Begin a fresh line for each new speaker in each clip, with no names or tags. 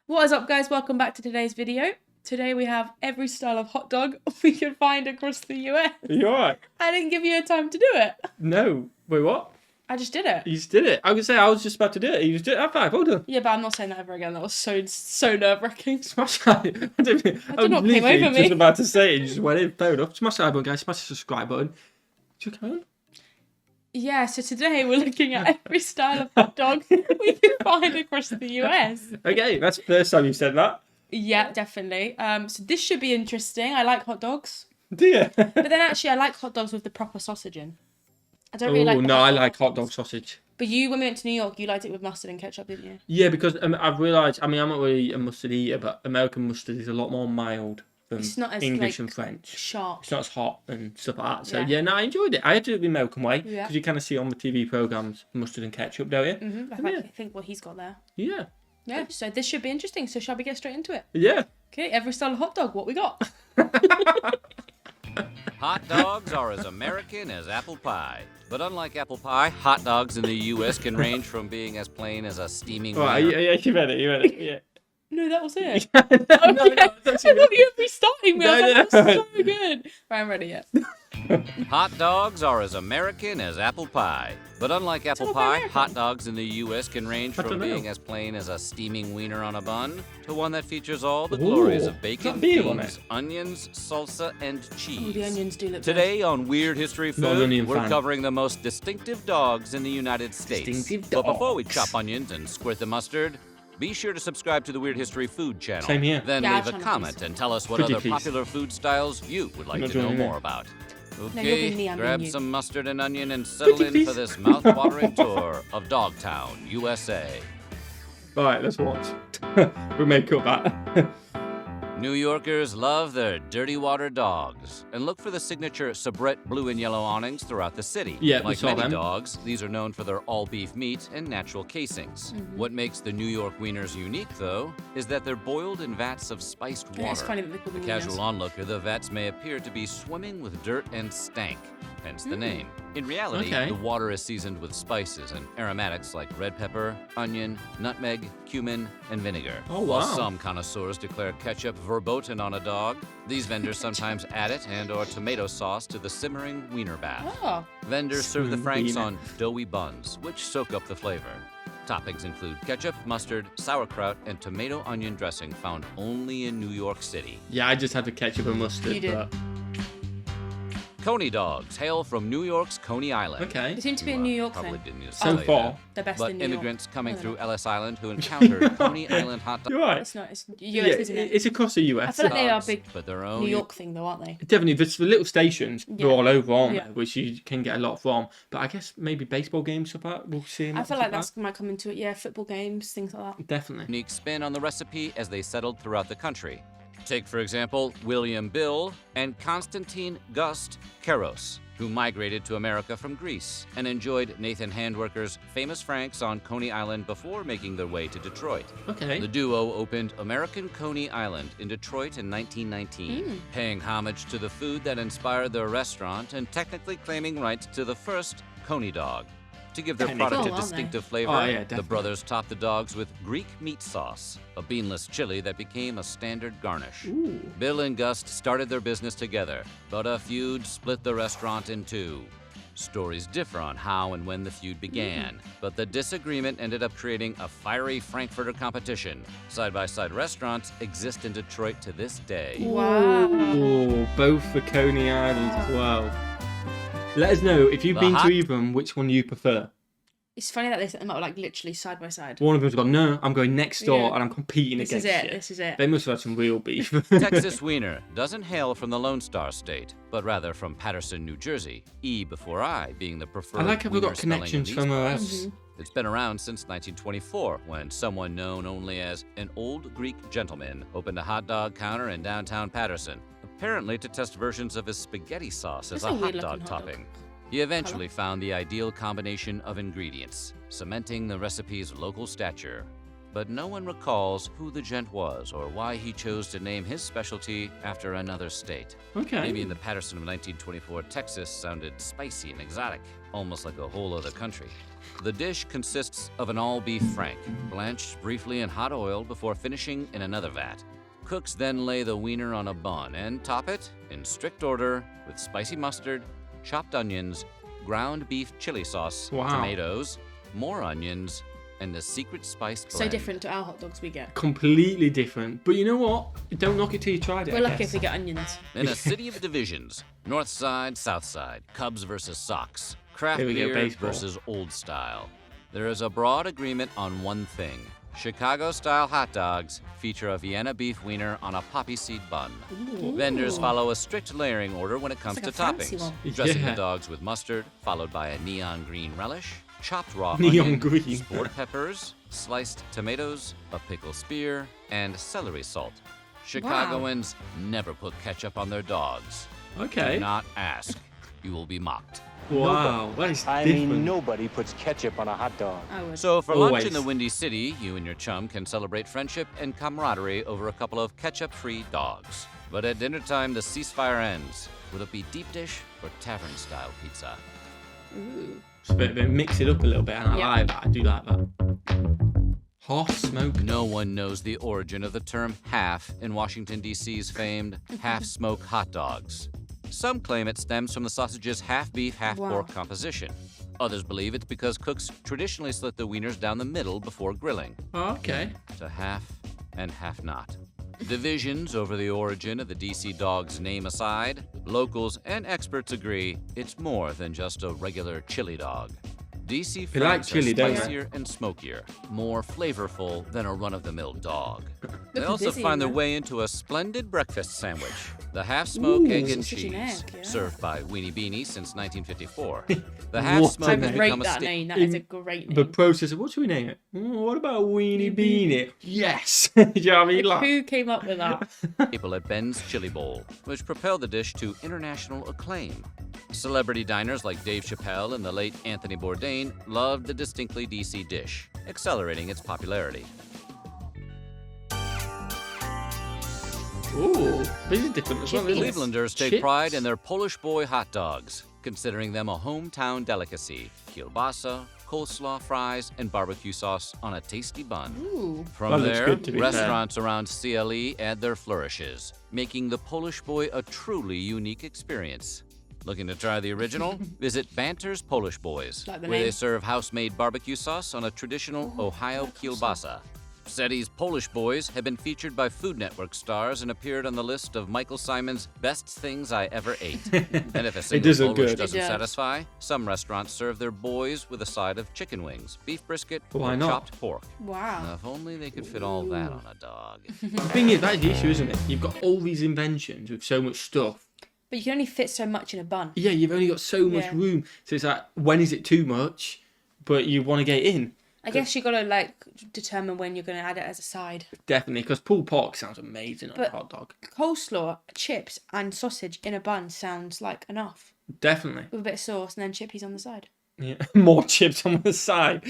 What is up, guys? Welcome back to today's video. Today we have every style of hot dog we can find across the US.
You alright?
I didn't give you a time to do it.
No. Wait, what?
I just did it.
You just did it. I was I was just about to do it. You just did it. High five. Well done.
Yeah, but I'm not saying that ever again. That was so nerve-wracking.
Smash that. I
don't know what came
literally
over me.
just about to say it. You just went in. Fair enough. Smash that like button, guys. Smash the subscribe button. Do you carry on?
Yeah, so today we're looking at every style of hot dog we can find across the US.
Okay, that's the first time you said that.
Yeah, definitely. So this should be interesting. I like hot dogs.
Do you?
But then actually I like hot dogs with the proper sausage in. I don't really like the
I like hot dog sausage.
But you, when we went to New York, you liked it with mustard and ketchup, didn't you?
Yeah, because I've realised, I'm not really a mustard eater, but American mustard is a lot more mild than
It's not as,
English
like,
and French.
sharp.
It's not as hot and stuff like that. So,
Yeah.
I enjoyed it. I had to do it the American way, because
Yeah.
you kind of see on the TV programmes mustard and ketchup, don't you?
I think what he's got there.
Yeah.
Yeah, so this should be interesting. So shall we get straight into it?
Yeah.
Okay, every style of hot dog, what we got?
Hot dogs are as American as apple pie. But unlike apple pie, hot dogs in the U.S. can range from being as plain as a steaming
Right,
wiener.
yeah, you read it, yeah.
No, that was it.
no,
I thought
that's
you were restarting me. I was
No,
like,
no.
that's so good. Right, I'm ready yet.
Hot dogs are as American as apple pie. But unlike apple
all
pie,
American.
hot dogs in the U.S. can range
I
from
don't know.
being as plain as a steaming wiener on a bun to one that features all the glories
Ooh,
of bacon,
got beer on
beans,
it.
onions, salsa, and
Oh,
cheese.
the onions do look
Today on Weird History
Not an
Food,
onion
we're
fan.
covering the most distinctive dogs in the United States.
Distinctive
But before we
dogs.
chop onions and squirt the mustard, be sure to subscribe to the Weird History Food channel.
Same here.
Then
Yeah,
leave a
channel,
comment
please.
and tell us what
Pretty
other
please.
popular food styles you would like
not
to know
joining in.
more about.
you'll
Okay,
be me, I'm
grab
being you.
some mustard and onion and settle
Pretty
in for
please.
this mouth-watering tour of Dogtown, USA.
Right, let's watch. We'll make up that.
New Yorkers love their dirty water dogs and look for the signature soubrette blue and yellow awnings throughout the city.
Yeah, we
like
saw
many
them.
dogs, these are known for their all-beef meat and natural casings. What makes the New York Wieners unique, though, is that they're boiled in vats of spiced water.
Yeah, it's funny that they call
The
them
casual
wieners.
onlooker, the vats may appear to be swimming with dirt and stank, hence the name. In reality,
Okay.
the water is seasoned with spices and aromatics like red pepper, onion, nutmeg, cumin, and vinegar.
Oh,
While
wow.
some connoisseurs declare ketchup verboten on a dog, these vendors sometimes add it and or tomato sauce to the simmering wiener bath.
Oh,
Vendors serve the
Simmering
franks
wiener.
on doughy buns, which soak up the flavor. Toppings include ketchup, mustard, sauerkraut, and tomato onion dressing found only in New York City.
Yeah, I just had the ketchup and mustard.
You did.
But...
Coney Dogs hail from New York's Coney Island.
Okay.
it seemed to be a
You,
New York
probably
thing.
didn't need to
So
tell you
far.
that.
The best
But
in New York.
immigrants coming
No,
through
no.
Ellis Island who encountered Coney Island hot dogs.
You're right.
It's not. It's US,
Yeah,
isn't it?
it's across the US.
I feel like they are big
but their own
New York thing, though, aren't they?
Definitely, there's the little stations, they're
Yeah.
all over, aren't
Yeah.
there? Which you can get a lot from. But I guess maybe baseball games, stuff like that, we'll see.
I feel like that's might come into it. Yeah, football games, things like that.
Definitely.
unique spin on the recipe as they settled throughout the country. Take, for example, William Bill and Constantine Gust Keros, who migrated to America from Greece and enjoyed Nathan Handwerker's famous franks on Coney Island before making their way to Detroit.
Okay.
The duo opened American Coney Island in Detroit in 1919, paying homage to the food that inspired their restaurant and technically claiming rights to the first Coney Dog. To give their
Technically.
product
Cool,
a
aren't they?
distinctive flavor,
Oh, yeah,
the
definitely.
brothers topped the dogs with Greek meat sauce, a beanless chili that became a standard garnish.
Ooh.
Bill and Gust started their business together, but a feud split the restaurant in two. Stories differ on how and when the feud began, but the disagreement ended up creating a fiery Frankfurter competition. Side-by-side restaurants exist in Detroit to this day.
Wow.
Ooh, both for Coney Island as well. Let us know if you've
The
been
hot-
to either of them, which one you prefer.
It's funny that they set them up like literally side by side.
One of them's gone, no, I'm going next door
Yeah.
and I'm competing
This is
against
it.
you.
This is it.
They must have had some real beef.
Texas Wiener doesn't hail from the Lone Star State, but rather from Patterson, New Jersey, E before I being the preferred
I like how we've
Wiener
got
spelling in
connections
these
somewhere
parts.
else.
It's been around since 1924, when someone known only as an old Greek gentleman opened a hot dog counter in downtown Patterson, apparently to test versions of his spaghetti sauce as
That's
a
a
hot
weird-looking
dog
hot dog.
topping. He eventually found the ideal combination of ingredients, cementing the recipe's local stature. But no one recalls who the gent was or why he chose to name his specialty after another state.
Okay.
Maybe in the Patterson of 1924, Texas sounded spicy and exotic, almost like a whole other country. The dish consists of an all-beef frank, blanched briefly in hot oil before finishing in another vat. Cooks then lay the wiener on a bun and top it, in strict order, with spicy mustard, chopped onions, ground beef chili sauce,
Wow.
tomatoes, more onions, and a secret spice blend.
So different to our hot dogs we get.
Completely different. But you know what? Don't knock it till you tried it.
We're
I
lucky
guess.
if we get onions.
In a city of divisions, North Side, South Side, Cubs versus Sox, craft
Here we go,
beer
baseball.
versus old style. There is a broad agreement on one thing. Chicago-style hot dogs feature a Vienna beef wiener on a poppy seed bun. Vendors follow a strict layering order when it comes
It's
to
like a fancy
toppings.
one.
Dressing
Yeah.
the dogs with mustard, followed by a neon green relish, chopped raw
Neon
onion,
green.
sport peppers, sliced tomatoes, a pickle spear, and celery salt. Chicagoans never put ketchup on their dogs.
Okay.
Do not ask. You will be mocked.
Wow. That is
I
different.
mean, nobody puts ketchup on a hot dog.
I would.
So for lunch
Always.
in the Windy City, you and your chum can celebrate friendship and camaraderie over a couple of ketchup-free dogs. But at dinner time, the ceasefire ends. Will it be deep dish or tavern-style pizza?
Ooh.
Just a bit, mix it up a little bit, and I
Yeah.
like that. I do like that. Half smoke.
No one knows the origin of the term half in Washington, D.C.'s famed half-smoke hot dogs. Some claim it stems from the sausage's half-beef, half-pork
Wow.
composition. Others believe it's because cooks traditionally slit the wieners down the middle before grilling.
Oh, okay.
To half and half not. Divisions over the origin of the DC dog's name aside, locals and experts agree it's more than just a regular chili dog. DC
They like
franks
chili,
are
don't they?
spicier and smokier, more flavorful than a run-of-the-mill dog. They
Looking
also
busy
find
in
their
there.
way into a splendid breakfast sandwich. The half-smoked
Ooh,
egg and
sausage
cheese,
and egg, yeah.
served by Weenie Beanie since 1954. The
What
half-smoked
a
I
has
name.
rate
become a
that
sta-
name. That is a great
The
name.
processor. What should we name it? What about Weenie Beanie? Yes. Do you know what I mean? Like,
Who came up with that?
staple at Ben's Chili Bowl, which propelled the dish to international acclaim. Celebrity diners like Dave Chappelle and the late Anthony Bourdain loved the distinctly DC dish, accelerating its popularity.
ooh, this is different as well, isn't it?
Clevelanders take
Chips.
pride in their Polish boy hot dogs, considering them a hometown delicacy. Kielbasa, coleslaw, fries, and barbecue sauce on a tasty bun.
Ooh.
From
That looks
there,
good, to be fair.
restaurants around CLE add their flourishes, making the Polish boy a truly unique experience. Looking to try the original? Visit Banter's Polish Boys,
Like the
where they
name.
serve house-made barbecue sauce on a traditional Ohio kielbasa. SETI's Polish Boys have been featured by Food Network stars and appeared on the list of Michael Simon's Best Things I Ever Ate. And if a single
does look
Polish
good.
doesn't
It does.
satisfy, some restaurants serve their boys with a side of chicken wings, beef brisket,
Why
or
not?
chopped pork.
Wow.
Now, if only they could fit all that on a dog.
The thing is, that's the issue, isn't it? You've got all these inventions with so much stuff.
But you can only fit so much in a bun.
Yeah, you've only got so much
Yeah.
room. So it's like, when is it too much? But you want to get in.
I guess you got to like determine when you're going to add it as a side.
Definitely, because pulled pork sounds amazing on
But-
a hot dog.
Coleslaw, chips, and sausage in a bun sounds like enough.
Definitely.
With a bit of sauce and then chippies on the side.
Yeah. More chips on the side.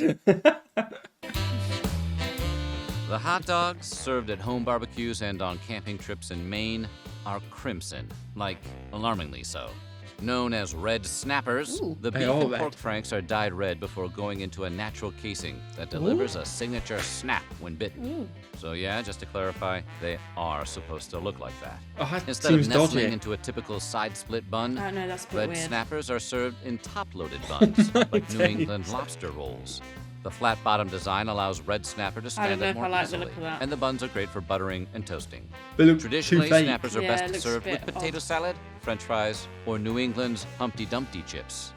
The hot dogs served at home barbecues and on camping trips in Maine are crimson, like alarmingly so. Known as red snappers,
Ooh.
the
They
beef
are
and
red.
pork franks are dyed red before going into a natural casing that delivers a signature snap when bitten.
Ooh.
So yeah, just to clarify, they are supposed to look like that.
Oh, that
Instead of
seems
nestling
dodgy.
into a typical side split bun,
I don't know, that's a bit
red
weird.
snappers are served in top-loaded buns, like New
Okay.
England lobster rolls. The flat bottom design allows red snapper to
I don't
stand
know
up
if
more
I like the
easily,
look of that.
and the buns are great for buttering and toasting.
They look
Traditionally,
too fake.
snappers are
Yeah, it
best
looks
served
a
with
bit
potato
odd.
salad, French fries, or New England's Humpty Dumpty chips.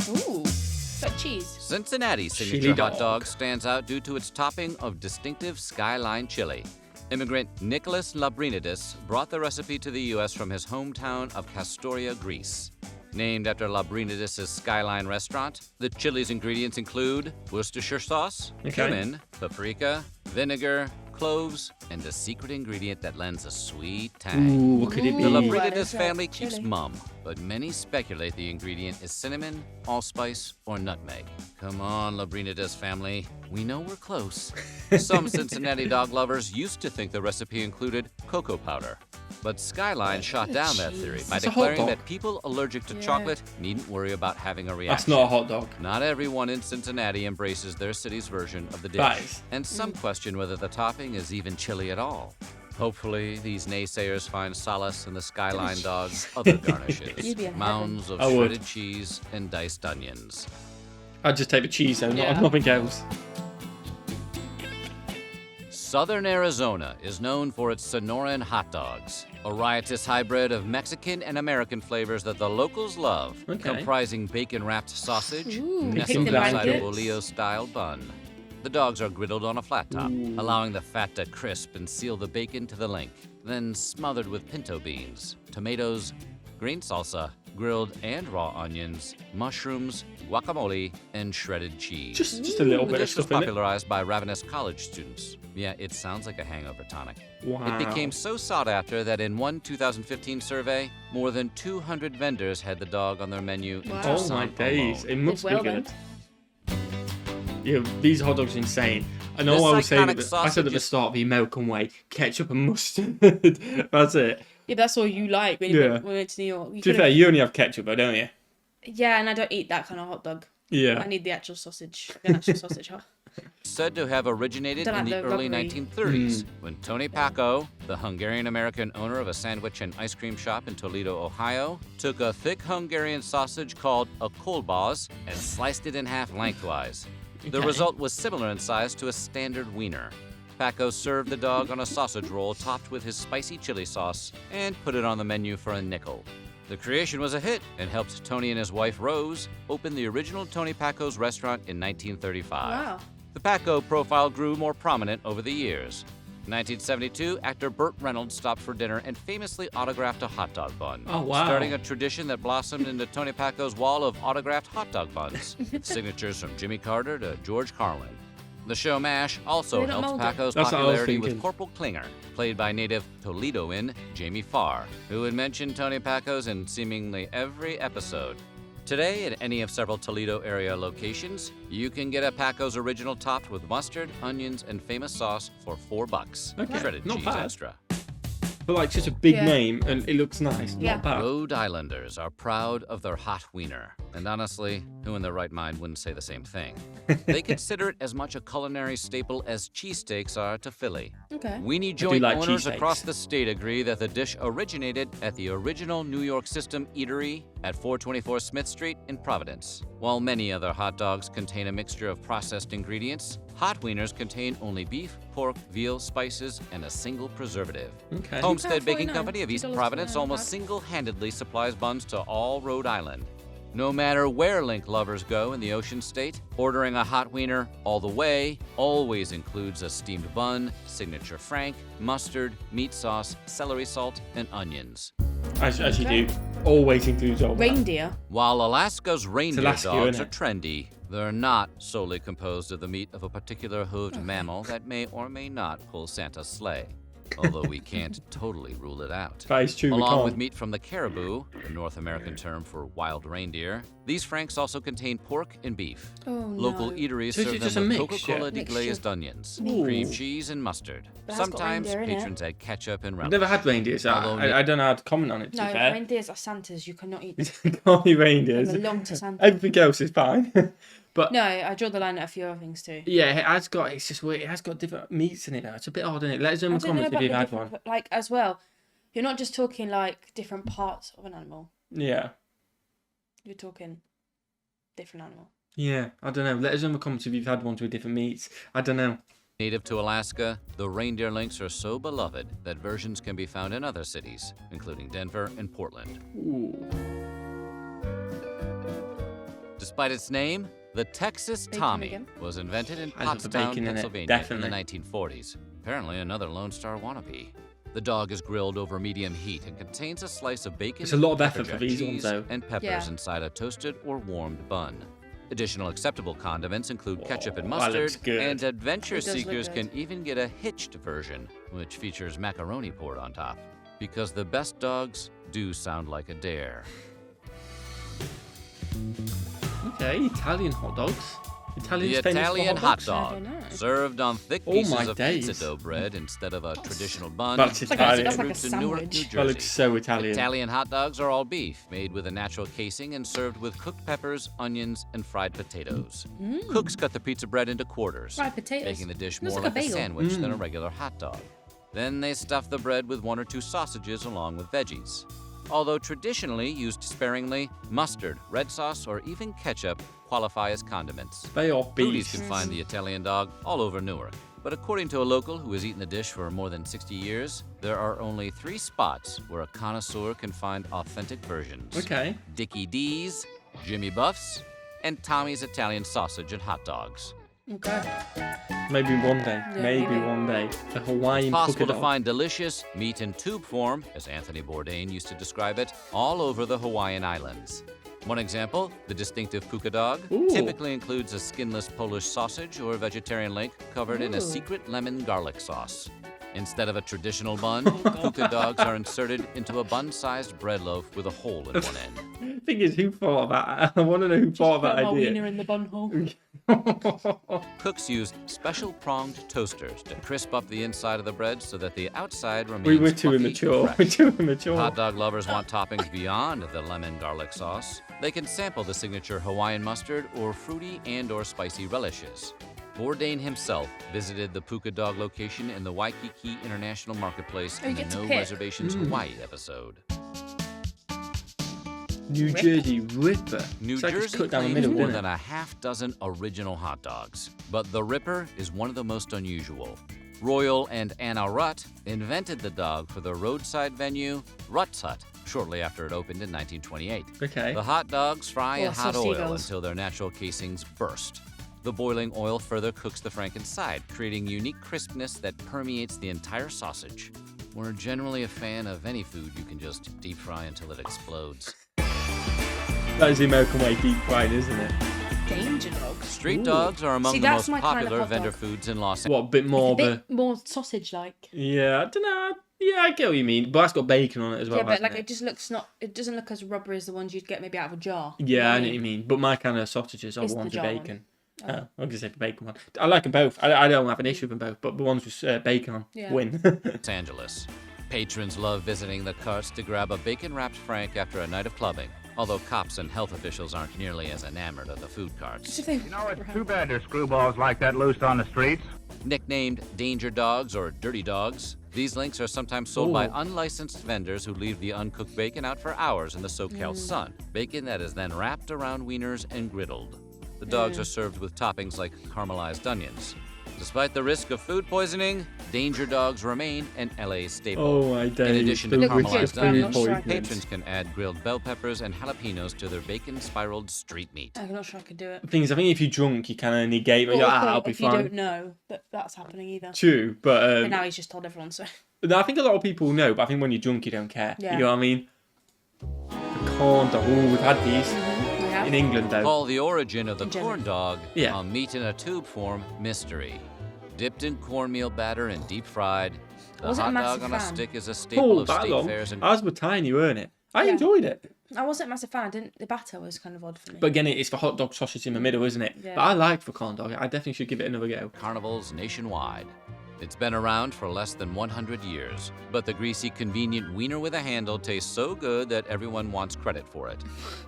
Ooh. It's like cheese.
Cincinnati's signature
Chili
hot
dog.
dog stands out due to its topping of distinctive Skyline Chili. Immigrant Nicholas Labrinidis brought the recipe to the U.S. from his hometown of Castoria, Greece. Named after Labrinidis' Skyline restaurant, the chili's ingredients include Worcestershire sauce,
Okay.
cumin, paprika, vinegar, cloves, and a secret ingredient that lends a sweet tang.
Ooh, what could it
Ooh.
be?
The
Ooh.
Labrinidis
That is
family
like
keeps
chili.
mum, but many speculate the ingredient is cinnamon, allspice, or nutmeg. Come on, Labrinidis family. We know we're close. Some Cincinnati dog lovers used to think the recipe included cocoa powder. But Skyline shot down that theory by
That's a hot
declaring
dog.
that people allergic to
Yeah.
chocolate needn't worry about having a reaction.
That's not a hot dog.
Not everyone in Cincinnati embraces their city's version of the dish,
That is.
and some question whether the topping is even chili at all. Hopefully, these naysayers find solace in the Skyline Dog's other garnishes,
You'd be in
mounds of
I would.
shredded cheese and diced onions.
I'd just take the cheese though,
Yeah.
nothing else.
Southern Arizona is known for its Sonoran hot dogs, a riotous hybrid of Mexican and American flavors that the locals love,
Okay.
comprising bacon-wrapped sausage
Ooh,
nestled
bacon
inside a
blankets.
bolillo-style bun. The dogs are griddled on a flat top,
Ooh.
allowing the fat to crisp and seal the bacon to the link, then smothered with pinto beans, tomatoes, green salsa, grilled and raw onions, mushrooms, guacamole, and shredded cheese.
Just a little
The
bit of
dish was
stuff in it.
popularized by ravenous college students. Yeah, it sounds like a hangover tonic.
Wow.
It became so sought after that in one 2015 survey, more than 200 vendors had the dog on their menu in
Wow.
Oh
Tucson
my days,
alone.
it must
Well
be
then.
good. Yeah, these hot dogs are insane. I know
This
I was saying
iconic
I said
sausage
at the
is-
start the American way, ketchup and mustard. That's it.
Yeah, that's all you like when
Yeah.
when we went to New York. You
To be
could've-
fair, you only have ketchup though, don't you?
Yeah, and I don't eat that kind of hot dog.
Yeah.
I need the actual sausage. The actual sausage. Huh?
Said to have originated
Don't
in
like
the
the
early
rubbery.
1930s when Tony Paco, the Hungarian-American owner of a sandwich and ice cream shop in Toledo, Ohio, took a thick Hungarian sausage called a kolbász and sliced it in half lengthwise. The
Okay.
result was similar in size to a standard wiener. Paco served the dog on a sausage roll topped with his spicy chili sauce and put it on the menu for a nickel. The creation was a hit and helped Tony and his wife Rose open the original Tony Paco's restaurant in 1935.
Wow.
The Paco profile grew more prominent over the years. In 1972, actor Burt Reynolds stopped for dinner and famously autographed a hot dog bun,
Oh, wow.
starting a tradition that blossomed into Tony Paco's wall of autographed hot dog buns, signatures from Jimmy Carter to George Carlin. The show MASH also
They don't
helped
mold it.
Paco's
That's what I was
popularity with
thinking.
Corporal Klinger, played by native Toledoan Jamie Farr, who would mention Tony Paco's in seemingly every episode. Today, at any of several Toledo area locations, you can get a Paco's original topped with mustard, onions, and famous sauce for $4.
Okay,
Shredded
not
cheese
bad.
extra.
But like such a big
Yeah.
name and it looks nice.
Yeah.
Not bad.
Rhode Islanders are proud of their hot wiener. And honestly, who in their right mind wouldn't say the same thing? They consider it as much a culinary staple as cheesesteaks are to Philly.
Okay.
Weenie joint
like
owners
cheesesteaks.
across the state agree that the dish originated at the original New York System Eatery at 424 Smith Street in Providence. While many other hot dogs contain a mixture of processed ingredients, hot wieners contain only beef, pork, veal, spices, and a single preservative.
Okay.
Homestead Baking
$2.49,
Company of East
$2.49
Providence almost
pack.
single-handedly supplies buns to all Rhode Island. No matter where Link lovers go in the Ocean State, ordering a hot wiener all the way always includes a steamed bun, signature frank, mustard, meat sauce, celery salt, and onions.
As you
Okay.
do. Always includes all that.
Reindeer.
While Alaska's reindeer
Alaska,
dogs
innit?
are trendy, they're not solely composed of the meat of a particular hooved mammal that may or may not pull Santa's sleigh, although we can't totally rule it out.
That is true. we
Along
can't.
with meat from the caribou, the North American term for wild reindeer, these franks also contain pork and beef.
Oh
Local
no.
eateries
So it's
serve
just
them
a
with
mix,
Coca-Cola
yeah?
deglazed
Mixture.
onions,
Ooh.
cream cheese, and mustard.
But it has got
Sometimes
reindeer in it.
patrons add ketchup and
I've
relish.
never had reindeer, so
Although
I don't know how to comment on it, to
No,
be fair.
reindeers are Santas. You cannot eat
Can't be
them.
reindeers.
They belong to Santa.
Everything else is fine. But
No, I draw the line at a few other things too.
yeah, it's just weird. It has got different meats in it now. It's a bit odd, isn't it? Let us know in
I
the
don't know
comments if
about
you've
the
had
different,
one.
like as well. You're not just talking like different parts of an animal.
Yeah.
You're talking different animal.
Yeah, I don't know. Let us know in the comments if you've had ones with different meats. I don't know.
Native to Alaska, the reindeer links are so beloved that versions can be found in other cities, including Denver and Portland.
Ooh.
Despite its name, the Texas
Bacon
Tommy
again.
was invented in
Has the
Pottstown,
bacon in it,
Pennsylvania
definitely.
in the 1940s. Apparently another Lone Star wannabe. The dog is grilled over medium heat and contains a slice of bacon,
It's a lot of effort
pepper
for
jack
these ones,
cheese,
though.
and peppers
Yeah.
inside a toasted or warmed bun. Additional acceptable condiments include ketchup and
Oh, that looks
mustard,
good.
and adventure
It does look
seekers
good.
can even get a hitched version, which features macaroni poured on top. Because the best dogs do sound like a dare.
Okay, Italian hot dogs. Italian's
The
famous
Italian
for
hot
I
dog,
don't know.
served on thick
Oh
pieces
my
of
days.
pizza dough bread instead of a traditional bun.
That's
like a-
Italian.
that's like a
Roots in Newark,
sandwich.
New
That
That looks
Jersey.
so Italian.
Italian hot dogs are all beef, made with a natural casing and served with cooked peppers, onions, and fried potatoes. Cooks cut the pizza bread into quarters,
Fried potatoes.
making the dish
Looks
more
like a
like a
bagel.
sandwich than a regular hot dog. Then they stuff the bread with 1 or 2 sausages along with veggies. Although traditionally used sparingly, mustard, red sauce, or even ketchup qualify as condiments.
They are
Foodies
beef.
can find the Italian dog all over Newark. But according to a local who has eaten the dish for more than 60 years, there are only 3 spots where a connoisseur can find authentic versions.
Okay.
Dickie D's, Jimmy Buff's, and Tommy's Italian Sausage and Hot Dogs.
Okay.
Maybe one day.
Yeah,
maybe
maybe.
one day. A Hawaiian
It's
Puka
possible to
Dog.
find delicious meat in tube form, as Anthony Bourdain used to describe it, all over the Hawaiian Islands. One example, the distinctive Puka Dog,
Ooh.
typically includes a skinless Polish sausage or vegetarian link covered in a
Ooh.
secret lemon garlic sauce. Instead of a traditional bun,
God.
Puka Dogs are inserted into a bun-sized bread loaf with a hole in one end.
Thing is, who thought of that? I want to know who thought of
Put
that
my
idea.
wiener in the bun hole.
Cooks use special pronged toasters to crisp up the inside of the bread so that the outside remains
We were too
fluffy and
immature.
fresh.
We're too immature.
Hot dog lovers want toppings beyond the lemon garlic sauce. They can sample the signature Hawaiian mustard or fruity and/or spicy relishes. Bourdain himself visited the Puka Dog location in the Waikiki International Marketplace
Oh, you
in the
get to
No
pick.
Reservations Hawaii episode.
New Jersey Ripper.
New
It's like it's
Jersey
cut down the
claims
middle,
more
didn't
than
it?
a half dozen original hot dogs, but the Ripper is one of the most unusual. Royal and Anna Rutt invented the dog for the roadside venue Rutsut shortly after it opened in 1928.
Okay.
The hot dogs fry
Oh,
in
I saw
hot oil
seagulls.
until their natural casings burst. The boiling oil further cooks the frank inside, creating unique crispness that permeates the entire sausage. We're generally a fan of any food you can just deep fry until it explodes.
That is the American way, deep fried, isn't it?
Danger dogs.
Street
Ooh.
dogs are among
See,
the
that's
most
my kind of
popular
hot
vendor
dog.
foods in Los
What, a bit more
A
of a...
bit more sausage-like.
Yeah, I don't know. Yeah, I get what you mean. But that's got bacon on it as well,
Yeah, but
hasn't
like
it?
it just looks not. It doesn't look as rubbery as the ones you'd get maybe out of a jar.
Yeah, I know
Right.
what you mean. But my kind of sausages are
It's
the
the
ones with
jar one.
bacon. Oh, I'm going to say the bacon one. I like them both. I don't have an issue with them both, but the ones with bacon on
Yeah.
win.
Los Angeles. Patrons love visiting the carts to grab a bacon-wrapped frank after a night of clubbing, although cops and health officials aren't nearly as enamored of the food carts.
Just if they-
You know, it's too bad there's screwballs like that loose on the streets.
Nicknamed Danger Dogs or Dirty Dogs, these links are sometimes sold by
Ooh.
unlicensed vendors who leave the uncooked bacon out for hours in the SoCal sun. Bacon that is then wrapped around wieners and griddled. The dogs are served with toppings like caramelized onions. Despite the risk of food poisoning, Danger Dogs remain an LA staple.
Oh my days.
In addition to
Food
Look,
caramelized
with
onions,
food
onions,
poisoning.
patrons can add grilled bell peppers and jalapenos to their bacon-spiraled street meat.
I'm not sure I could do it.
Things, I think if you're drunk, you kind of negate, but
Or
you're like, I'll be
if you
fine.
don't know that that's happening either.
True,
But
but
now he's just told everyone, so.
I think a lot of people know, but I think when you're drunk, you don't care.
Yeah.
You know what I mean? The corn dog. Ooh, we've had these
Yeah.
in England, though.
Call the origin of the
In general.
corn dog,
Yeah.
a meat in a tube form, mystery. Dipped in cornmeal batter and deep fried, the
wasn't a
hot
massive
dog on a
fan.
stick is a staple
Oh,
of
that
state
long.
fairs and
Ours were tiny, weren't it? I
Yeah.
enjoyed it.
I wasn't a massive fan. The batter was kind of odd for me.
But again, it's the hot dog sausage in the middle, isn't it?
Yeah.
But I like the corn dog. I definitely should give it another go.
carnivals nationwide. It's been around for less than 100 years, but the greasy, convenient wiener with a handle tastes so good that everyone wants credit for it.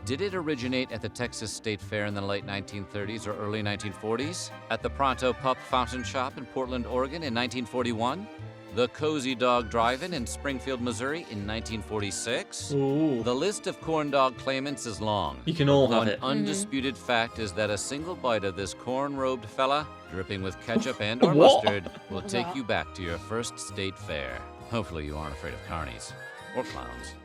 Did it originate at the Texas State Fair in the late 1930s or early 1940s? At the Pronto Pup Fountain Shop in Portland, Oregon in 1941? The Cozy Dog Drive-In in Springfield, Missouri in 1946?
Ooh.
The list of corn dog claimants is long.
You can all have
One
it.
undisputed fact is that a single bite of this corn-robed fella, dripping with ketchup and or
What?
mustard, will take
Wow.
you back to your first state fair. Hopefully you aren't afraid of carnies or clowns.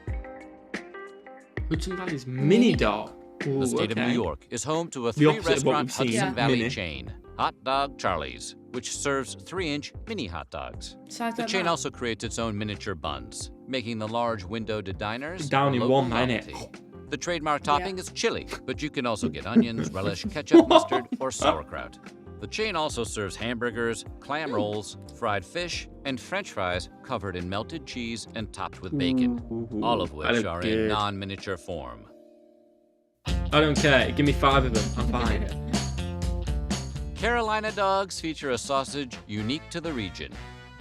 Hudson Valley's mini dog. Ooh,
The state of
okay.
New York is home to a
The opposite of what
three-restaurant
we've seen.
Hudson
Yeah.
Valley
Mini.
chain, Hot Dog Charlie's, which serves 3-inch mini hot dogs.
Size
The
like
chain
that.
also creates its own miniature buns, making the large windowed diners
Down
a
in
local
one minute.
novelty. The trademark topping is chili, but you can also get onions, relish, ketchup, mustard, or sauerkraut. The chain also serves hamburgers, clam rolls, fried fish, and french fries covered in melted cheese and topped with bacon,
Ooh,
all of
that
which
look
are
good.
in non-miniature form.
I don't care. Give me 5 of them. I'm fine.
Carolina dogs feature a sausage unique to the region.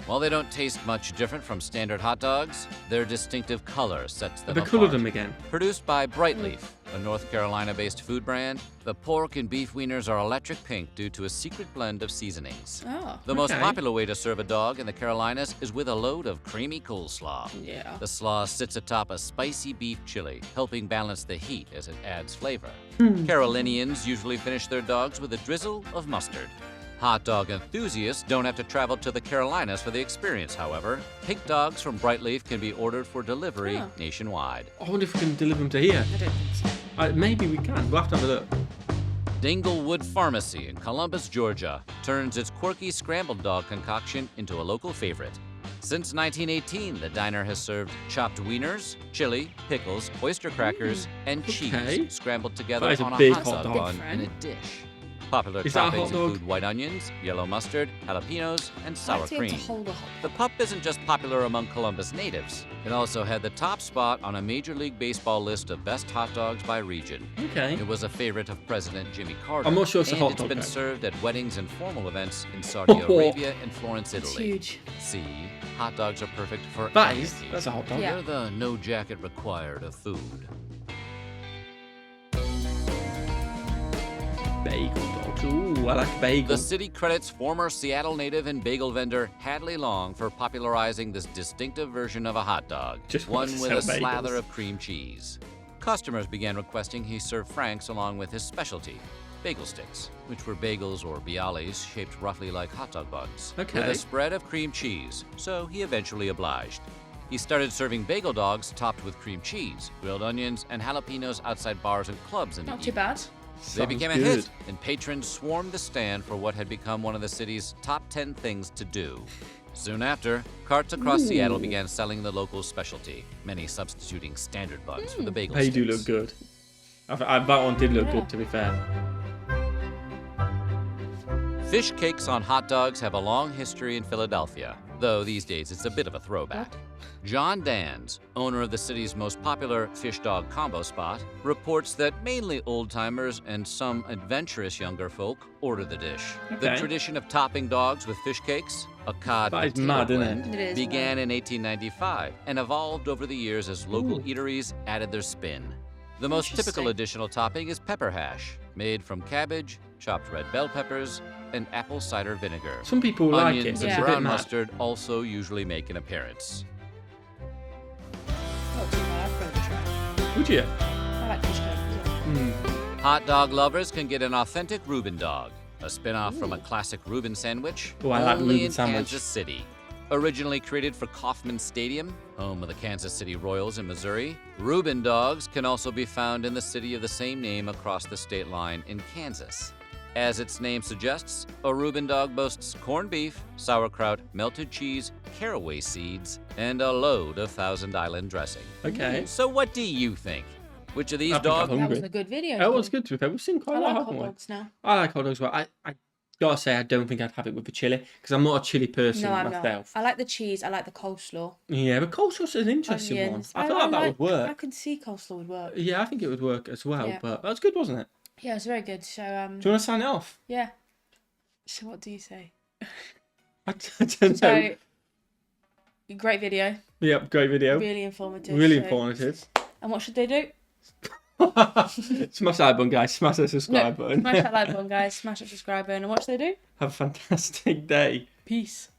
While they don't taste much different from standard hot dogs, their distinctive color sets them
They
apart.
coloured them again.
Produced by Brightleaf, a North Carolina-based food brand, the pork and beef wieners are electric pink due to a secret blend of seasonings.
Oh.
The most
Okay.
popular way to serve a dog in the Carolinas is with a load of creamy coleslaw.
Yeah.
The slaw sits atop a spicy beef chili, helping balance the heat as it adds flavor. Carolinians usually finish their dogs with a drizzle of mustard. Hot dog enthusiasts don't have to travel to the Carolinas for the experience, however. Pink dogs from Brightleaf can be ordered for delivery
Oh.
nationwide.
I wonder if we can deliver them to here.
I don't think so.
Maybe we can. We'll have to have a look.
Dinglewood Pharmacy in Columbus, Georgia, turns its quirky scrambled dog concoction into a local favorite. Since 1918, the diner has served chopped wieners, chili, pickles, oyster crackers, and cheese
Okay.
scrambled together
That is a
on a
big
hot
hot
dog
dog.
bun in a dish. Popular
Is that a hot
toppings
dog?
include white onions, yellow mustard, jalapenos, and sour
Why does he have
cream.
to hold a hot
The pup isn't just popular among Columbus natives. It also had the top spot on a Major League Baseball list of best hot dogs by region.
Okay.
It was a favorite of President Jimmy Carter.
I'm not sure it's a
and
hot
it's
dog,
been
though.
served at weddings and formal events in Saudi Arabia and Florence,
It's
Italy.
huge.
See, hot dogs are perfect for
That
any
is.
occasion.
That's a hot dog.
Yeah.
They're the no jacket required of food.
Bagel dogs. Ooh, I like bagel.
The city credits former Seattle native and bagel vendor Hadley Long for popularizing this distinctive version of a hot dog,
Just
one
wants to
with a
sell bagels.
slather of cream cheese. Customers began requesting he serve Franks along with his specialty, bagel sticks, which were bagels or bialys shaped roughly like hot dog buns, with
Okay.
a spread of cream cheese, so he eventually obliged. He started serving bagel dogs topped with cream cheese, grilled onions, and jalapenos outside bars and clubs in the
Not too
evening.
bad.
They
Sounds
became a
good.
hit, and patrons swarmed the stand for what had become one of the city's top 10 things to do. Soon after, carts across Seattle began selling the local specialty, many substituting standard buns for the bagel
They
sticks.
do look good. That one did look
Yeah.
good, to be fair.
Fish cakes on hot dogs have a long history in Philadelphia, though these days it's a bit of a throwback. John Dans, owner of the city's most popular fish dog combo spot, reports that mainly old-timers and some adventurous younger folk order the dish. The
Okay.
tradition of topping dogs with fish cakes, a cod
That is
potato
mad, isn't
blend,
it? It is
began in 1895 and evolved over the years as local eateries added their spin. The most typical
Interesting.
additional topping is pepper hash, made from cabbage, chopped red bell peppers, and apple cider vinegar.
Some people like it,
Onions
but
and
it's a bit
brown
mad.
mustard also usually make an appearance.
Not too bad. I've got to try.
Would you?
I like fish cake as well.
Hot dog lovers can get an authentic Reuben dog, a spin-off from a classic Reuben sandwich,
Oh, I like
only
Reuben
in
sandwich.
Kansas City. Originally created for Kauffman Stadium, home of the Kansas City Royals in Missouri, Reuben Dogs can also be found in the city of the same name across the state line in Kansas. As its name suggests, a Reuben dog boasts corned beef, sauerkraut, melted cheese, caraway seeds, and a load of Thousand Island dressing.
Okay.
So what do you think? Which of these
I think I'm
dogs?
That
hungry.
was a good video.
That was good, to be fair. We've seen quite
I
a lot,
like
haven't
hot
we?
dogs now.
I like hot dogs, but I gotta say, I don't think I'd have it with the chili, because I'm not a chili person
No, I'm
myself.
not. I like the cheese. I like the coleslaw.
Yeah, but coleslaw's an interesting
Onions.
one. I feel like that would
I
work.
could see coleslaw would work.
Yeah, I think it would work as well,
Yeah.
but that was good, wasn't it?
Yeah, it's very good. So
Do you want to sign it off?
yeah. So what do you say?
I don't know.
So great video.
Yep, great video.
Really informative.
Really
so-
informative.
And what should they do?
Smash that like button, guys. Smash that subscribe
No,
button.
smash that like button, guys. Smash that subscribe button. And what should they do?
Have a fantastic day.
Peace.